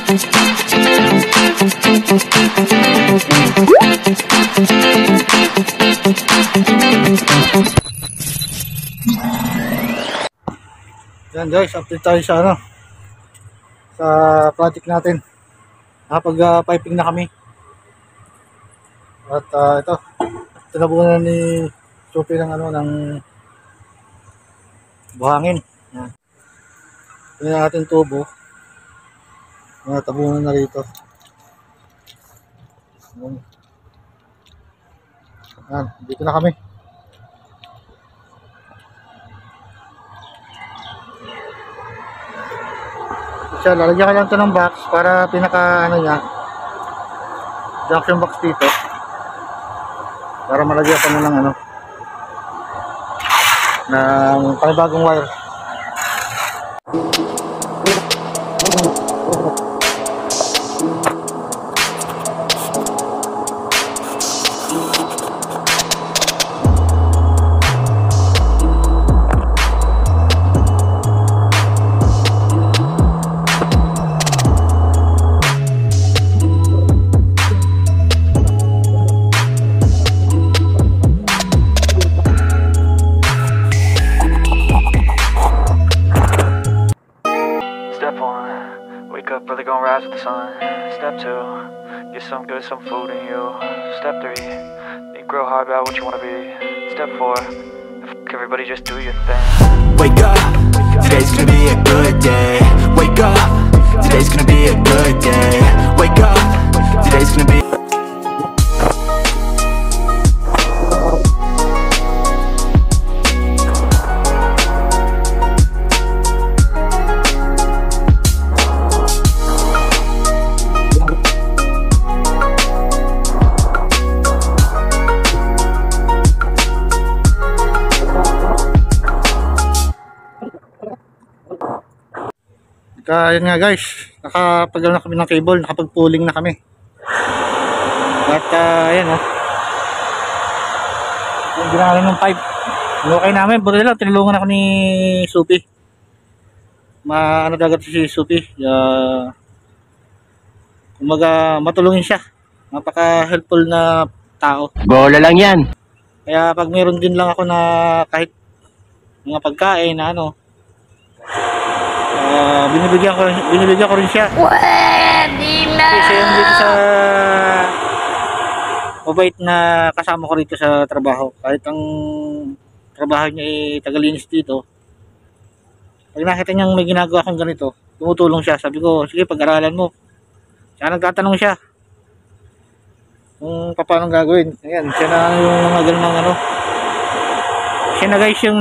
Yan guys, update tayo sa ano, sa project natin. Nakapag-piping na kami. At ito, tinabunan ni Sophie ng ano, ng buhangin. Yan. Ito na ating tubo. Tabunan na rito. Yan, dito na kami. Siya, lalagyan ka lang ito ng box para pinaka ano niya, junction box dito, para malagyan ka mo ng ano, ng panibagong wire. Wake up, really gonna rise with the sun. Step 2, get some good, some food in you. Step 3, think real hard about what you wanna be. Step 4, everybody just do your thing. Wake up, today's gonna be a good day. Wake up, today's gonna be a good day. Wake up, today's gonna be Yun nga guys, nakapagano na kami ng cable, nakapag-pulling na kami. At ayan yung ginagawa ng pipe, okay namin. Buti lang, tinulungan ako ni Sophie. Ano dagat si Sophie, kumaga matulungin siya. Napaka-helpful na tao. bola lang yan. Kaya pag meron din lang ako na kahit mga pagkain na ano, binibigyan ko rin siya. Pwede na! Kasi yung dito sa mabait na kasama ko rito sa trabaho. Kahit ang trabaho niya tagalinis dito, pag nakita niyang may ginagawa akong ganito, tumutulong siya. Sabi ko, sige, pag-aralan mo. Siya nagtatanong siya kung paano gagawin. Ayan, siya na yung mga ganun ano. Siya na guys yung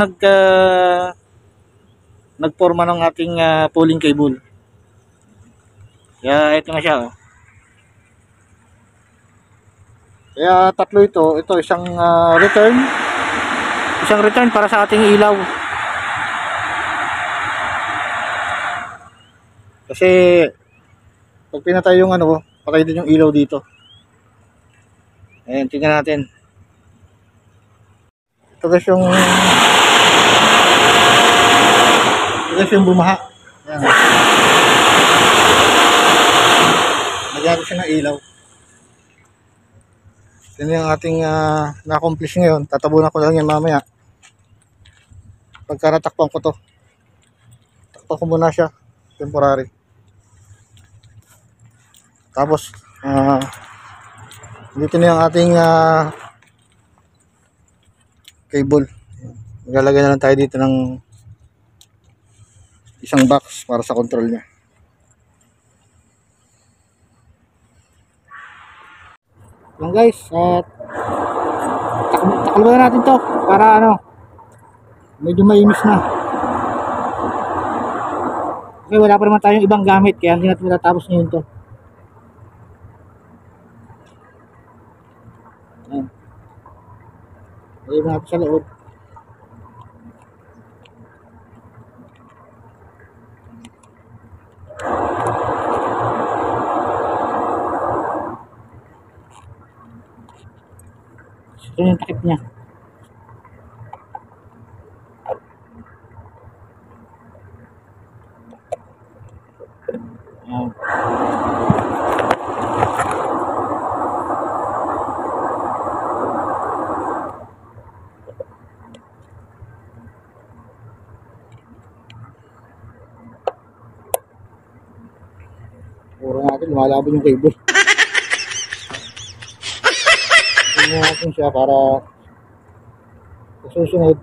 nagporma ng ating pulling cable. Kaya ito na siya. Kaya tatlo ito. Ito isang return. Isang return para sa ating ilaw. Kasi pag pinatay yung ano, patay din yung ilaw dito. Ayan, tingnan natin. Ito guys yung bumaha. Ayan. Nagyari siya ng ilaw. Yan yung ating na-accomplish ngayon. Tatabunan ko lang yan mamaya. Pagka natakpan ko to, takpan ko muna siya temporary. Tapos dito na yung ating cable. Maglalagay na lang tayo dito ng isang box para sa control niya. Yan guys, at takalban natin to para ano, medyo maimis na. Kasi wala pa naman tayong ibang gamit, kaya hindi natin matatapos ngayon to. Ayan. Lagyan natin sa loob. Ito yung takip niya. Ayan. Puro natin, lumalaban yung cable. Tingnan natin siya para sa susunod.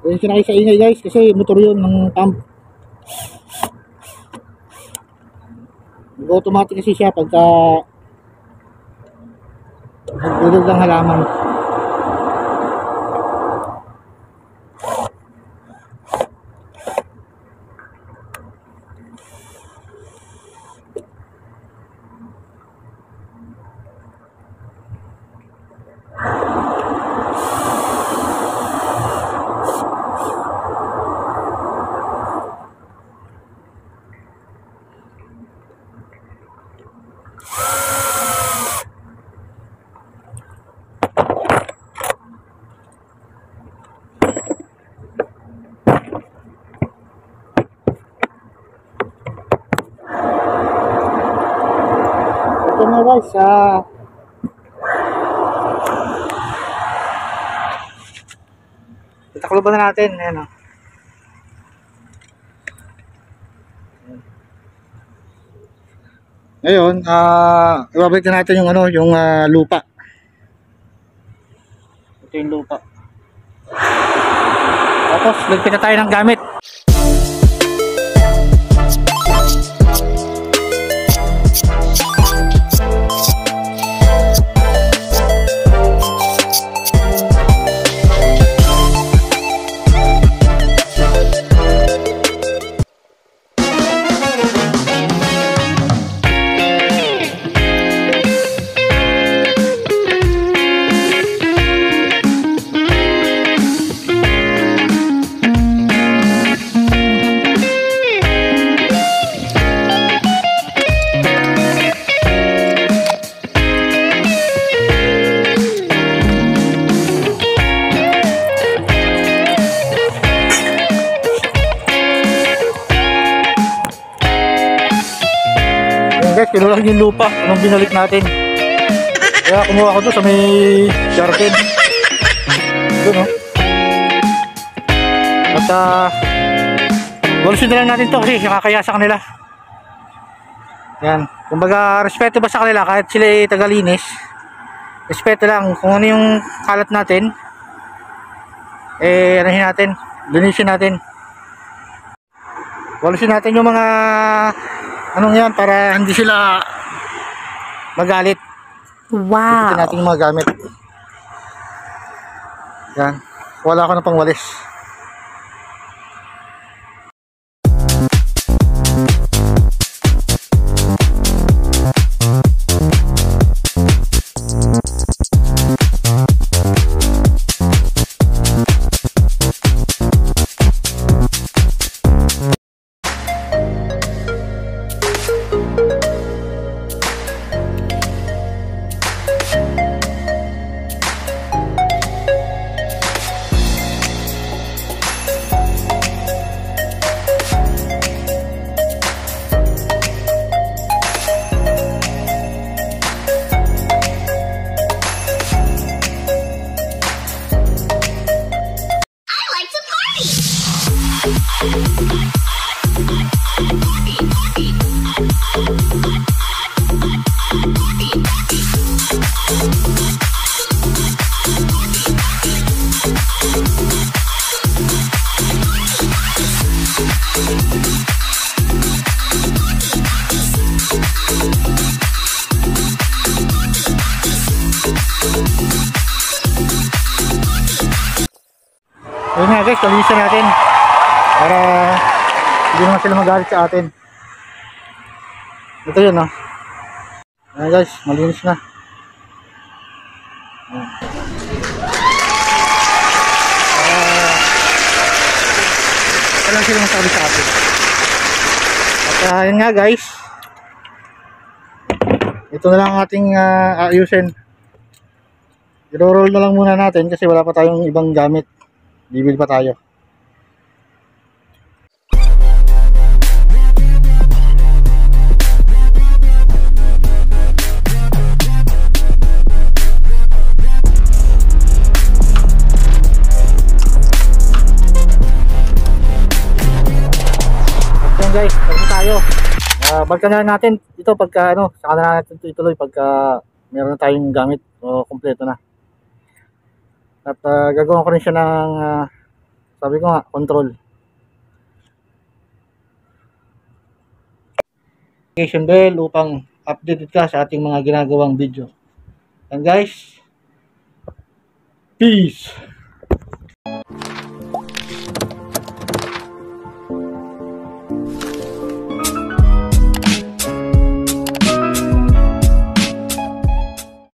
Ayun siya na kayo sa ingay guys kasi motor yun ng pump. Automatic kasi siya pagka nagdulog ng halaman. Ito na guys, itakloban na natin, ayan o. Ngayon, ibabalik na natin yung ano, yung lupa. Ito yung lupa. Tapos, lagpit na tayo ng gamit. Guys, kinulang yung lupa nung binalik natin. Kaya kumuha ko doon sa may jarken. Doon o. At walusin na lang natin to kasi kakaya sa kanila. Yan. Kumbaga respeto ba sa kanila kahit sila ay tagalinis. Respeto lang kung ano yung kalat natin. Anahin natin. Linisin natin. Walusin natin yung mga anong yan para hindi sila magalit. Wow. Ito natin yung mga gamit. Yan. Wala ko na pang walis. Ayun nga guys, kalinisan natin para hindi naman sila magalit sa atin. Ito yun, oh. Ayan guys, malinis na. Wala sila masabi sa atin. At yun nga guys, ito na lang ang ating ayusin. I-roll na lang muna natin kasi wala pa tayong ibang gamit. Bibili pa tayo. Ayan guys, tapos tayo. Balikan na natin ito pagka saka na natin ituloy pagka meron na tayong gamit o kompleto na. At gagawin ko rin siya ng sabi ko nga, control. Notification bell upang updated ka sa ating mga ginagawang video. And guys, peace!